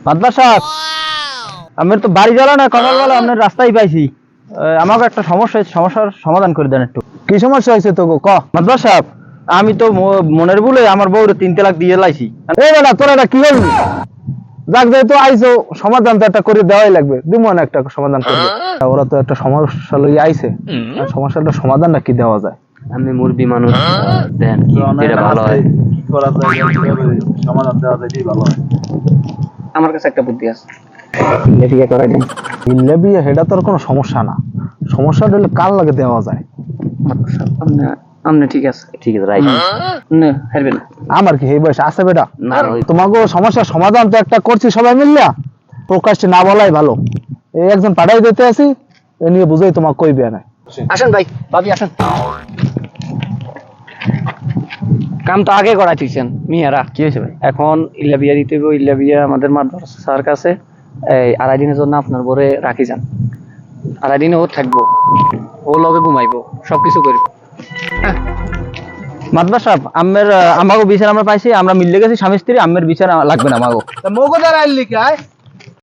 মাদবা সাহেব আমার তো বাড়ি গেল না সকালবেলা আপনার রাস্তায় পাইছি আমাকে একটা সমস্যার সমাধান করে দেন একটু। কি সমস্যা হয়েছে তো ক? মাদবা সাহেব আমি তো মনের ভুলে আমার বউরে 3 তালাক দিয়ে লাইছি। এই বেটা তোরা এটা কি করবি? যাক যেহেতু আইসো সমাধান তো একটা করে দেওয়াই লাগবে, দিমো না একটা সমাধান করবে। ওরা তো একটা সমস্যা লই আইছে, আর সমস্যাটা সমাধানটা কি দেওয়া যায়? আপনি মুরবি মানুষ দেন কি যেটা ভালো হয়। সমাধান দেওয়া যায় ভালো হয়। আমার কাছে একটা বুদ্ধি আছে, বিয়ে করাই দিন। মিললে বিয়ে সেটা তোর কোনো সমস্যা না, সমস্যাটা হলে কার লাগে দেওয়া যায়। আপনি ঠিক আছে রাইট না হারবেন আমার কি এই বয়স আছে বেটা? না তোমাকে সমস্যার সমাধান তো একটা করছি সবাই মিললে, প্রকাশ্যে না বলাই ভালো। এই একজন পাঠাই দিতে আছি, এ নিয়ে বুঝেই তোমাকে কইবে না। আসেন ভাই ভাবি আসেন। কাম তো আগে করা দিয়েছেন মিয়ারা, কি হয়েছে ভাই? এখন ইল্লা দিতে হবে। ইল্লা আমাদের মাদ্রাসা স্যার কাছে এই 2.5 দিনের জন্য আপনার বরে রাখি যান। 2.5 দিনে ও থাকবো, ও লগে ঘুমাইবো, সবকিছু করবো। মাদবা সাহেব আমাকে বিচার আমরা পাইছি, আমরা মিললে গেছি স্বামী স্ত্রী। আমের বিচার লাগবে না আমাকে। মগো দ্বারা আইলি কি?